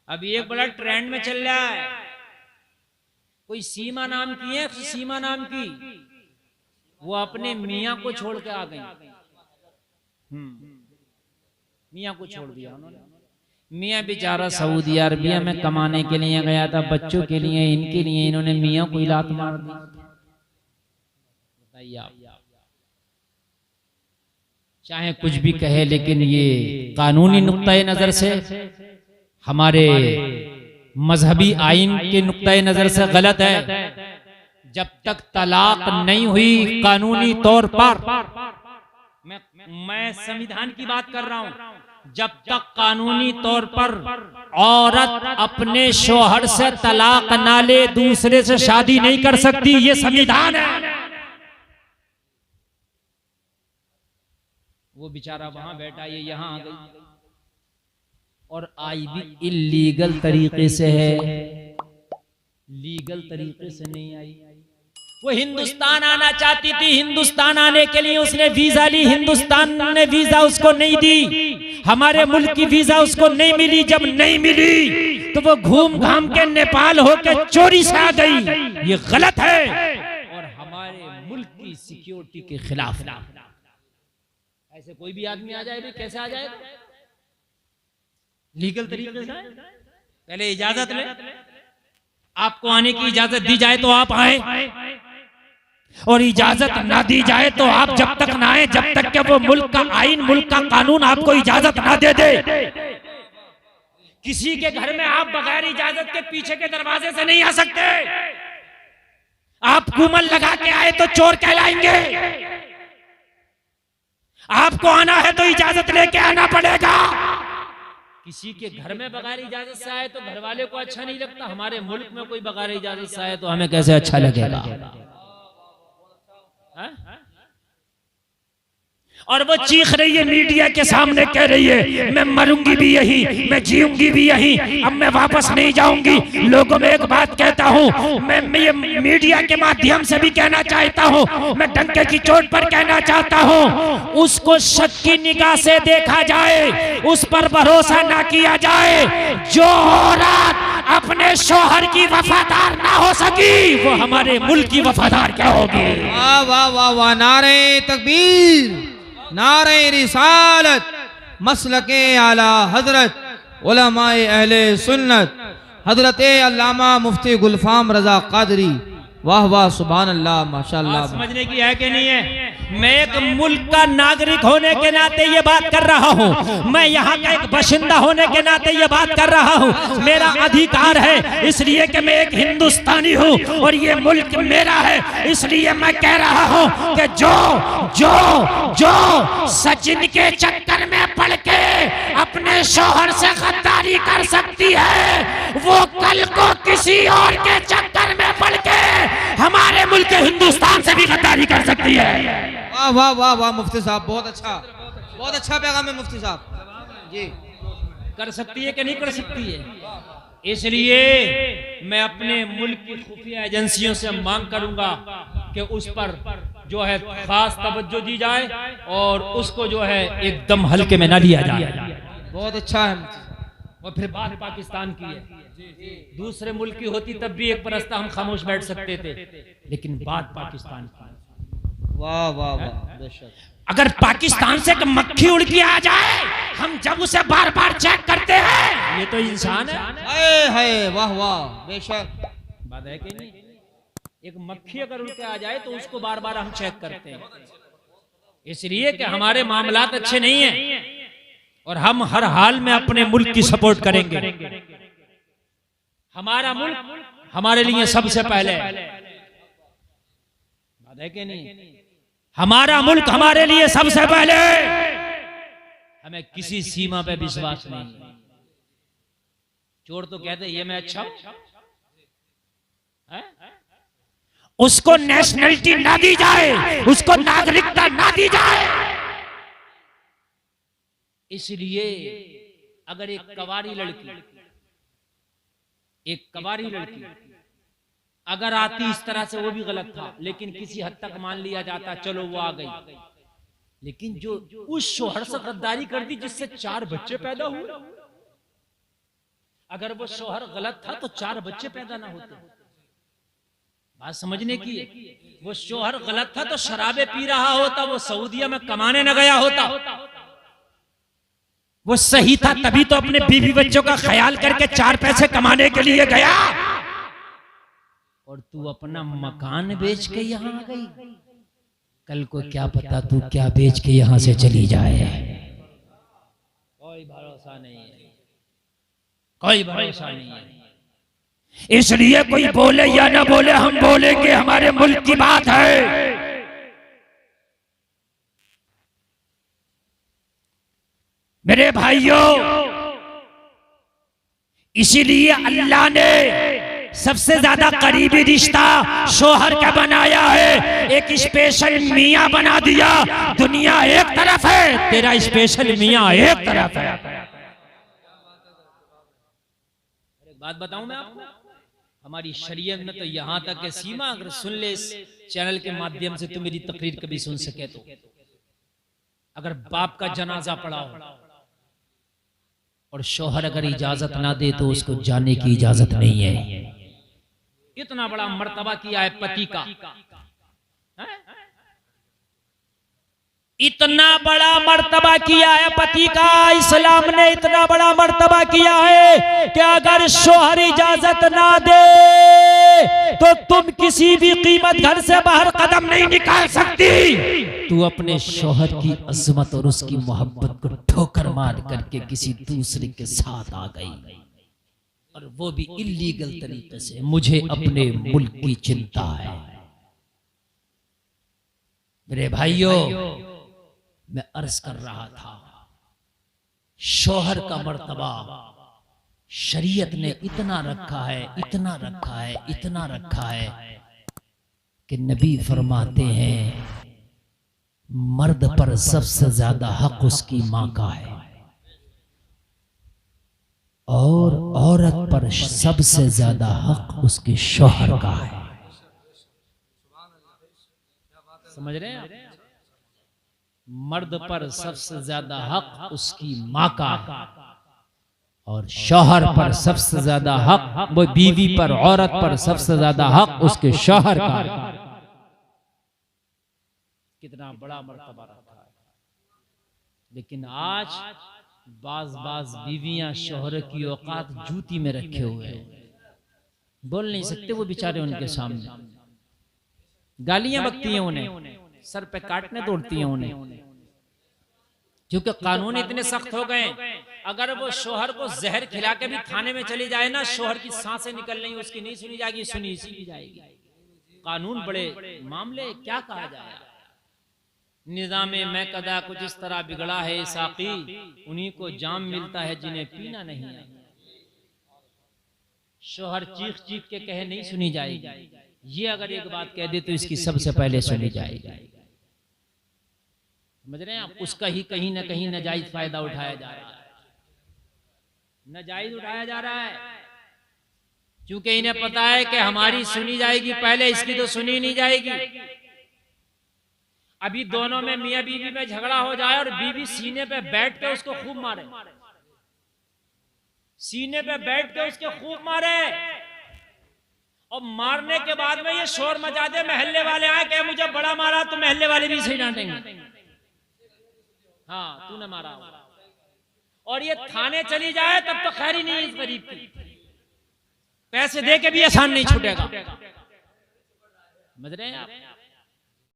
अभी एक बड़ा ट्रेंड में चल रहा है, कोई सीमा नाम की है, सीमा नाम की, वो अपने मियाँ को छोड़ के आ गई। मियाँ को छोड़ दिया उन्होंने। मियाँ बेचारा सऊदी अरबिया में कमाने के लिए गया था, बच्चों के लिए, इनके लिए, इन्होंने मियाँ को लात मार दी। बताइए आप, चाहे कुछ भी कहे, लेकिन ये कानूनी नुक्ता नजर से, हमारे मजहबी आइन के नुक्ता नजर से गलत है। जब तक तलाक नहीं हुई कानूनी तौर पर, मैं संविधान की बात कर रहा हूं, जब तक कानूनी तौर पर औरत अपने शौहर से तलाक ना ले, दूसरे से शादी नहीं कर सकती। ये संविधान है। वो बेचारा वहां बैठा, ये यहां आ गई, और आई भी इलीगल तरीके से है, लीगल तरीके से नहीं आई। वो हिंदुस्तान आना चाहती थी, हिंदुस्तान आने के लिए उसने वीजा ली, हिंदुस्तान ने वीजा उसको नहीं दी, हमारे मुल्क की वीजा उसको नहीं मिली। जब नहीं मिली तो वो घूम घाम के नेपाल होके चोरी से आ गई। ये गलत है और हमारे मुल्क की सिक्योरिटी के खिलाफ। ऐसे कोई भी आदमी आ जाए, भी कैसे आ जाएगा? लीगल तरीके से, पहले इजाजत ले, आपको आने की इजाजत दी जाए तो आप आए, और इजाजत ना दी जाए तो आप जब तक ना आए, जब तक कि वो मुल्क का आइन, मुल्क का कानून आपको इजाजत ना दे दे। किसी के घर में आप बगैर इजाजत के पीछे के दरवाजे से नहीं आ सकते। आप कुमल लगा के आए तो चोर कहलाएंगे। आपको आना है तो इजाजत लेके आना पड़ेगा। किसी के घर में बगैर इजाजत से आए तो घर वाले को अच्छा नहीं लगता। हमारे मुल्क में कोई बगैर इजाजत से आए तो हमें कैसे अच्छा लगेगा? और वो चीख रही है मीडिया के सामने, कह रही है मैं मरूंगी भी यही, मैं जीऊंगी भी यही, अब मैं वापस नहीं जाऊंगी। लोगों में एक बात कहता हूं, मैं ये मीडिया के माध्यम से भी कहना चाहता हूं, मैं डंके की चोट पर कहना चाहता हूं, उसको शक की निगाह से देखा जाए, उस पर भरोसा ना किया जाए। जो औरत अपने शौहर की वफादार ना हो सकी, वो हमारे मुल्क की वफादार क्या होगी? वाह वाह वाह वाह, नारे तकबीर, नारे रिसालत, मसलके आला हजरत उलमाए अहले सुन्नत, हजरत अल्लामा मुफ्ती गुलफाम रजा कादरी। वाह वाह, सुभान अल्लाह, माशाअल्लाह। समझने की है कि नहीं है? मैं एक मुल्क का नागरिक होने के नाते ये बात कर रहा हूँ, मैं यहाँ का एक बाशिंदा होने के नाते ये बात कर रहा हूँ। मेरा अधिकार है इसलिए कि मैं एक हिंदुस्तानी हूँ और ये मुल्क मेरा है, इसलिए मैं कह रहा हूँ कि जो जो जो सचिन के चक्कर में पड़ के अपने शौहर से गद्दारी कर सकती है, वो कल को किसी और के चक्कर में पड़ के हमारे मुल्क हिंदुस्तान से भी गद्दारी कर सकती है। वाह वाह वाह वाह, मुफ्ती साहब बहुत अच्छा पैगाम है मुफ्ती साहब जी। कर सकती है कि नहीं कर सकती है? इसलिए मैं अपने मुल्क की खुफिया एजेंसियों से मांग करूंगा कि उस पर जो है खास तवज्जो दी जाए और उसको जो है एकदम हल्के में ना लिया जाए। बहुत अच्छा है। और फिर बात पाकिस्तान की है, दूसरे मुल्क की होती तब भी एक परस्ता हम खामोश बैठ सकते थे, लेकिन बात पाकिस्तान की। वाह वाह वाह, बेशक। अगर पाकिस्तान से मक्खी उड़ के आ जाए, हम जब उसे बार बार चेक करते हैं, ये तो इंसान है। वाह वाह, बेशक। बात है कि नहीं? एक मक्खी अगर उड़ के आ जाए तो उसको बार बार हम चेक करते हैं, इसलिए कि हमारे मामलात अच्छे नहीं हैं और हम हर हाल में अपने मुल्क की सपोर्ट करेंगे। हमारा मुल्क हमारे लिए सबसे पहले, बात है कि नहीं? हमारा मुल्क हमारे लिए सबसे पहले। हमें किसी सीमा पे विश्वास नहीं। चोर तो कहते ये मैं अच्छा है? उसको नेशनलिटी ना दी जाए, उसको नागरिकता ना दी जाए। इसलिए अगर एक कवारी लड़की अगर आती इस तरह से, वो भी गलत था, लेकिन किसी हद तक मान लिया जाता, चलो वो आ गई। लेकिन जो उस शौहर से गद्दारी कर दी जिससे 4 बच्चे पैदा हुए, अगर वो शोहर गलत था तो 4 बच्चे पैदा ना होते। बात समझने की है। वो शोहर गलत था तो शराबे पी रहा होता, वो सऊदिया में कमाने न गया होता। वो सही था तभी तो अपने बीवी बच्चों का ख्याल करके 4 पैसे कमाने के लिए गया। और तू अपना मकान बेच के यहाँ आ गई। कल को क्या पता तू क्या बेच के यहाँ से चली जाए। कोई भरोसा नहीं है, कोई भरोसा नहीं है। इसलिए कोई बोले या ना बोले, हम बोलेंगे, हमारे मुल्क की बात है। मेरे भाइयों, इसीलिए अल्लाह ने सबसे ज्यादा करीबी रिश्ता शोहर का बनाया है। एक स्पेशल मियाँ बना दिया। दुनिया एक तरफ है, तेरा स्पेशल मियाँ एक तरफ है। एक बात बताऊं मैं आपको, हमारी शरीयत में तो यहां तक है सीमा, अगर सुन ले इस चैनल के माध्यम से, तो मेरी तकरीर कभी सुन सके तो, अगर बाप का जनाजा पड़ा हो और शोहर अगर इजाजत ना दे तो उसको जाने की इजाजत नहीं है। इतना बड़ा मर्तबा किया है पति का, इतना बड़ा मर्तबा किया है पति का। इस्लाम ने इतना बड़ा मर्तबा किया है कि अगर शोहर इजाजत ना दे तो तुम किसी भी कीमत घर से बाहर कदम नहीं निकाल सकती। तू अपने शोहर की अजमत और उसकी मोहब्बत को ठोकर मार करके किसी दूसरे के साथ आ गई, और वो भी इल्लीगल तरीके से। मुझे अपने मुल्क की चिंता है। मेरे भाइयों, मैं अर्ज कर रहा था, शोहर का मर्तबा शरीयत ने इतना रखा है, इतना रखा है, इतना रखा है कि नबी फरमाते हैं मर्द पर सबसे ज्यादा हक उसकी मां का है और औरत पर सबसे ज्यादा हक उसके शौहर का है। समझ रहे हैं? मर्द पर सबसे ज्यादा हक उसकी मां का है और शौहर पर सबसे ज्यादा हक, वो बीवी पर, औरत पर सबसे ज्यादा हक उसके शौहर का है। कितना बड़ा मर्तबा रखा है। लेकिन आज बाज बीवियां शौहर की औकात जूती में रखे हुए हैं, बोल नहीं सकते वो बेचारे उनके सामने। गालियां बकती हैं उन्हें, सर पे काटने दौड़ती हैं उन्हें, क्योंकि कानून इतने सख्त हो गए। अगर वो शौहर को जहर खिला के भी थाने में चली जाए ना, शौहर की सांसें निकल रही उसकी नहीं सुनी जाएगी, सुनी जाएगी। कानून बड़े मामले, क्या कहा जाए। निजामे में कदा कुछ इस तरह बिगड़ा है साकी, उन्हीं को जाम मिलता है जिन्हें पीना नहीं है। शौहर चीख चीख के कहे नहीं सुनी जाएगी, ये अगर एक बात कह दे तो इसकी सबसे पहले सुनी जाएगी। समझ रहे हैं आप? उसका ही कहीं ना कहीं नाजायज फायदा उठाया जा रहा है, नाजायज उठाया जा रहा है, क्योंकि इन्हें पता है कि हमारी सुनी जाएगी पहले, इसकी तो सुनी नहीं जाएगी। अभी दोनों में मियां बीवी में झगड़ा हो जाए और बीवी सीने पे बैठ के उसको खूब मारे, सीने पे बैठ के उसके खूब मारे, और मारने के बाद में ये शोर मचा दे, मोहल्ले वाले आए कि मुझे बड़ा मारा, तो मोहल्ले वाले भी सही डांटेंगे, हाँ तूने मारा। और ये थाने चली जाए तब तो खैर ही नहीं इस गरीब की, पैसे दे के भी आसान नहीं छूटेगा। समझ रहे हैं आप?